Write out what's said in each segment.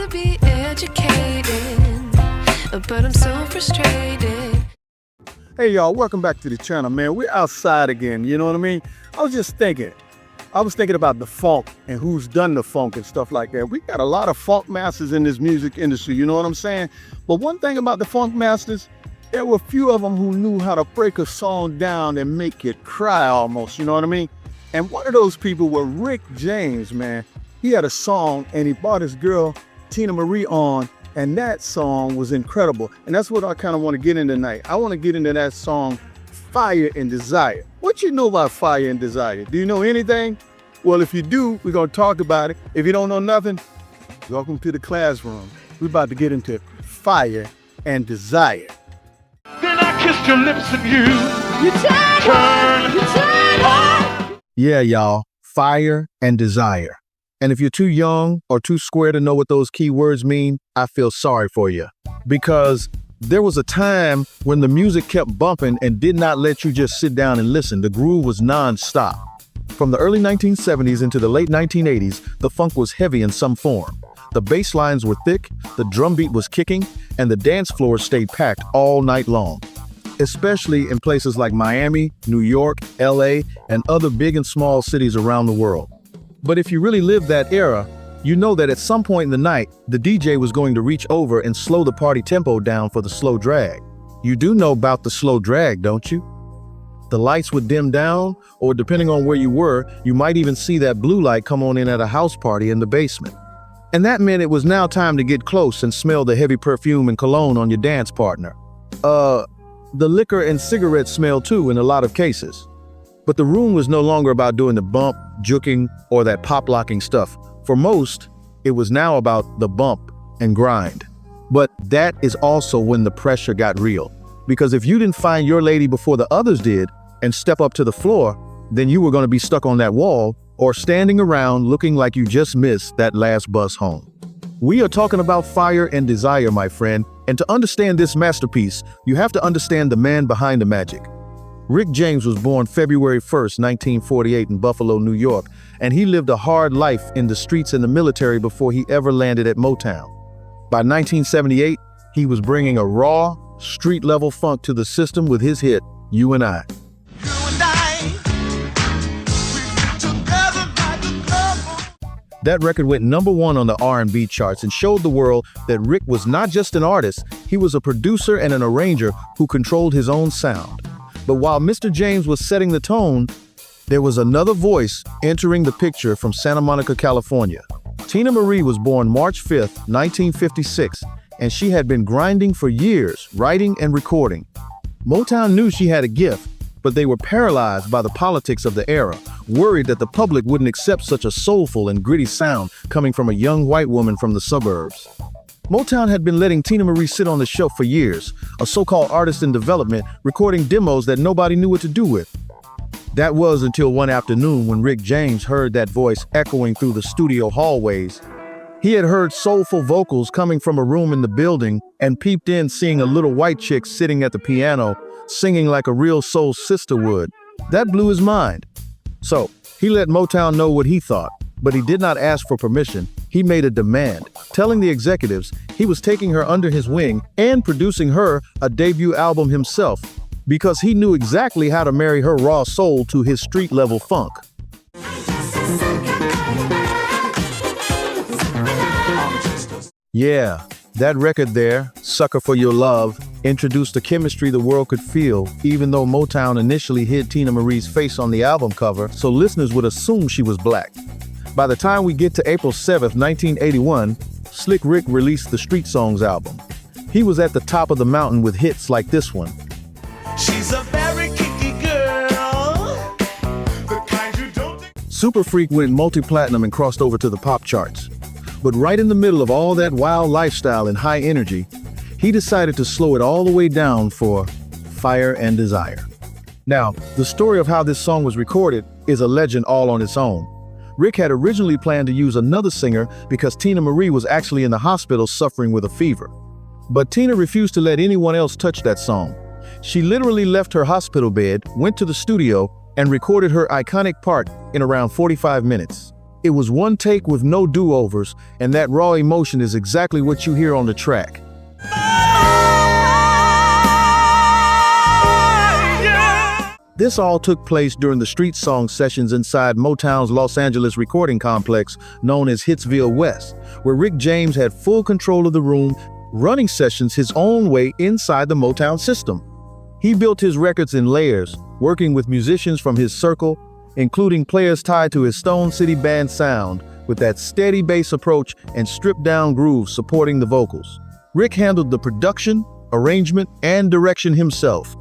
to be educated, but I'm so frustrated. Hey y'all, welcome back to the channel, man. We're outside again, you know what I mean? I was thinking about the funk and who's done the funk and stuff like that. We got a lot of funk masters in this music industry, you know what I'm saying? But one thing about the funk masters, there were a few of them who knew how to break a song down and make it cry almost, you know what I mean? And one of those people was Rick James, man. He had a song and he brought his girl, Teena Marie, on, and that song was incredible. And that's what I kind of want to get into tonight. I want to get into that song, Fire and Desire. What you know about Fire and Desire? Do you know anything? Well, if you do, we're going to talk about it. If you don't know nothing, welcome to the classroom. We're about to get into Fire and Desire. Then I kissed your lips and you turn on. Yeah, y'all, Fire and Desire. And if you're too young or too square to know what those key words mean, I feel sorry for you. Because there was a time when the music kept bumping and did not let you just sit down and listen. The groove was non-stop. From the early 1970s into the late 1980s, the funk was heavy in some form. The bass lines were thick, the drum beat was kicking, and the dance floors stayed packed all night long. Especially in places like Miami, New York, LA, and other big and small cities around the world. But if you really lived that era, you know that at some point in the night, the DJ was going to reach over and slow the party tempo down for the slow drag. You do know about the slow drag, don't you? The lights would dim down, or depending on where you were, you might even see that blue light come on in at a house party in the basement. And that meant it was now time to get close and smell the heavy perfume and cologne on your dance partner. The liquor and cigarette smell too in a lot of cases. But the room was no longer about doing the bump, juking, or that pop-locking stuff. For most, it was now about the bump and grind. But that is also when the pressure got real. Because if you didn't find your lady before the others did and step up to the floor, then you were going to be stuck on that wall or standing around looking like you just missed that last bus home. We are talking about Fire and Desire, my friend. And to understand this masterpiece, you have to understand the man behind the magic. Rick James was born February 1st, 1948 in Buffalo, New York, and he lived a hard life in the streets and the military before he ever landed at Motown. By 1978, he was bringing a raw, street-level funk to the system with his hit, You and I. That record went #1 on the R&B charts and showed the world that Rick was not just an artist, he was a producer and an arranger who controlled his own sound. But while Mr. James was setting the tone, there was another voice entering the picture from Santa Monica, California. Teena Marie was born March 5th, 1956, and she had been grinding for years, writing and recording. Motown knew she had a gift, but they were paralyzed by the politics of the era, worried that the public wouldn't accept such a soulful and gritty sound coming from a young white woman from the suburbs. Motown had been letting Teena Marie sit on the shelf for years, a so-called artist in development, recording demos that nobody knew what to do with. That was until one afternoon when Rick James heard that voice echoing through the studio hallways. He had heard soulful vocals coming from a room in the building and peeped in, seeing a little white chick sitting at the piano, singing like a real soul sister would. That blew his mind. So he let Motown know what he thought, but he did not ask for permission. He made a demand, telling the executives he was taking her under his wing and producing her a debut album himself, because he knew exactly how to marry her raw soul to his street-level funk. Yeah, that record there, Sucker for Your Love, introduced the chemistry the world could feel, even though Motown initially hid Teena Marie's face on the album cover, so listeners would assume she was black. By the time we get to April 7th, 1981, Slick Rick released the Street Songs album. He was at the top of the mountain with hits like this one. She's a very kinky girl, the kind you don't... Super Freak went multi-platinum and crossed over to the pop charts. But right in the middle of all that wild lifestyle and high energy, he decided to slow it all the way down for Fire and Desire. Now, the story of how this song was recorded is a legend all on its own. Rick had originally planned to use another singer because Teena Marie was actually in the hospital suffering with a fever. But Teena refused to let anyone else touch that song. She literally left her hospital bed, went to the studio, and recorded her iconic part in around 45 minutes. It was one take with no do-overs, and that raw emotion is exactly what you hear on the track. This all took place during the street song sessions inside Motown's Los Angeles recording complex known as Hitsville West, where Rick James had full control of the room, running sessions his own way inside the Motown system. He built his records in layers, working with musicians from his circle, including players tied to his Stone City Band sound, with that steady bass approach and stripped-down grooves supporting the vocals. Rick handled the production, arrangement, and direction himself.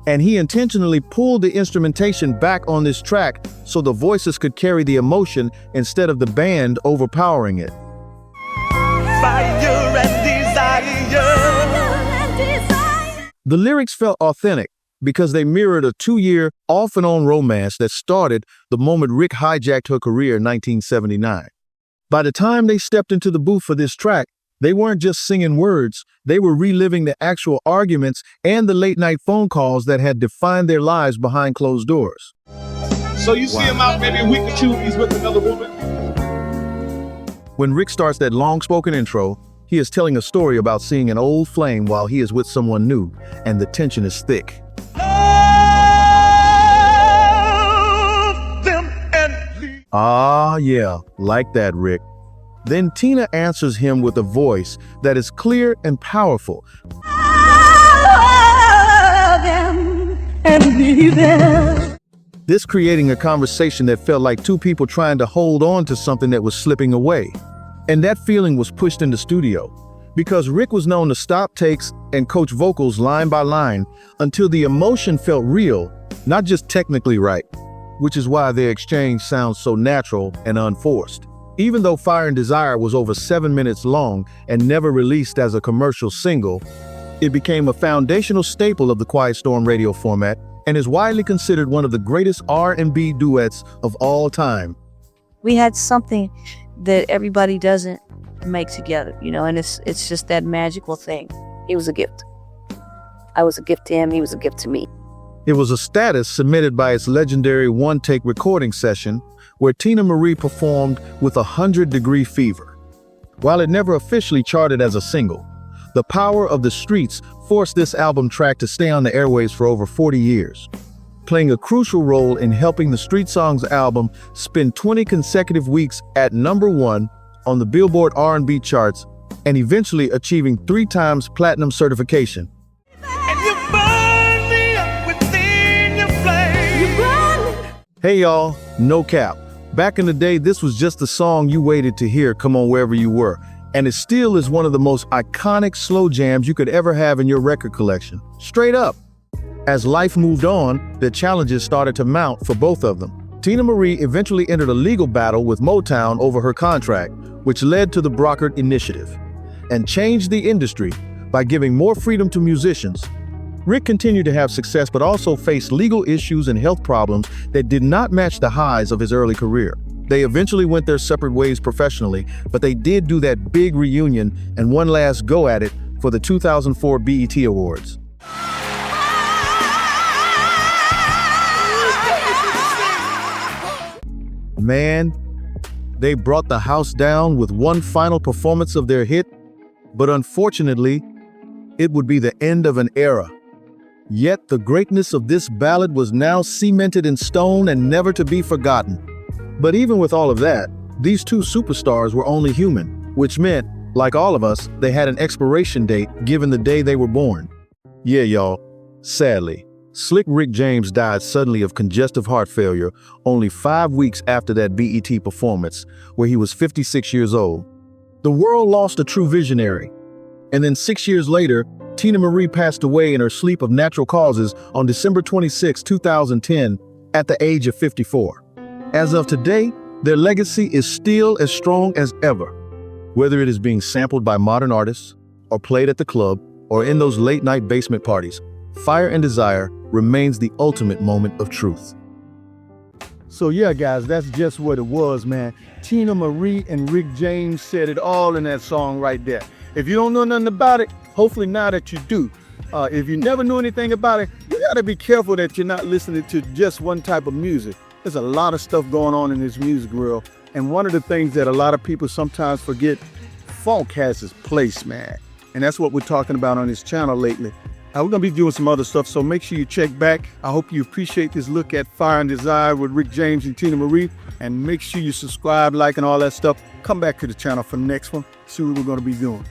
And he intentionally pulled the instrumentation back on this track so the voices could carry the emotion instead of the band overpowering it. Fire and desire. The lyrics felt authentic because they mirrored a 2-year off-and-on romance that started the moment Rick hijacked her career in 1979. By the time they stepped into the booth for this track, they weren't just singing words, they were reliving the actual arguments and the late-night phone calls that had defined their lives behind closed doors. So you see him out maybe a week or two, he's with another woman? When Rick starts that long-spoken intro, he is telling a story about seeing an old flame while he is with someone new, and the tension is thick. Love them and leave. Ah, yeah, like that, Rick. Then Teena answers him with a voice that is clear and powerful. This creating a conversation that felt like two people trying to hold on to something that was slipping away. And that feeling was pushed in the studio, because Rick was known to stop takes and coach vocals line by line until the emotion felt real, not just technically right, which is why their exchange sounds so natural and unforced. Even though Fire and Desire was over 7 minutes long and never released as a commercial single, it became a foundational staple of the Quiet Storm radio format and is widely considered one of the greatest R&B duets of all time. We had something that everybody doesn't make together, and it's just that magical thing. He was a gift. I was a gift to him, he was a gift to me. It was a status cemented by its legendary one-take recording session where Teena Marie performed with 100-Degree Fever. While it never officially charted as a single, the power of the streets forced this album track to stay on the airwaves for over 40 years, playing a crucial role in helping the Street Songs album spend 20 consecutive weeks at #1 on the Billboard R&B charts and eventually achieving 3 times platinum certification. And you burn me up within your flame. You burn me. Hey y'all, no cap. Back in the day, this was just the song you waited to hear come on wherever you were, and it still is one of the most iconic slow jams you could ever have in your record collection. Straight up. As life moved on, the challenges started to mount for both of them. Teena Marie eventually entered a legal battle with Motown over her contract, which led to the Brockert Initiative, and changed the industry by giving more freedom to musicians. Rick continued to have success but also faced legal issues and health problems that did not match the highs of his early career. They eventually went their separate ways professionally, but they did do that big reunion and one last go at it for the 2004 BET Awards. Man, they brought the house down with one final performance of their hit, but unfortunately, it would be the end of an era. Yet the greatness of this ballad was now cemented in stone and never to be forgotten. But even with all of that, these two superstars were only human, which meant, like all of us, they had an expiration date given the day they were born. Yeah, y'all, sadly, Slick Rick James died suddenly of congestive heart failure only 5 weeks after that BET performance, where he was 56 years old. The world lost a true visionary. And then 6 years later, Teena Marie passed away in her sleep of natural causes on December 26, 2010, at the age of 54. As of today, their legacy is still as strong as ever. Whether it is being sampled by modern artists, or played at the club, or in those late-night basement parties, Fire and Desire remains the ultimate moment of truth. So yeah, guys, that's just what it was, man. Teena Marie and Rick James said it all in that song right there. If you don't know nothing about it, hopefully now that you do. If you never knew anything about it, you gotta be careful that you're not listening to just one type of music. There's a lot of stuff going on in this music world, And one of the things that a lot of people sometimes forget, funk has its place, man. And that's what we're talking about on this channel lately. We're going to be doing some other stuff, so make sure you check back. I hope you appreciate this look at Fire and Desire with Rick James and Teena Marie. And make sure you subscribe, like, and all that stuff. Come back to the channel for the next one. See what we're going to be doing.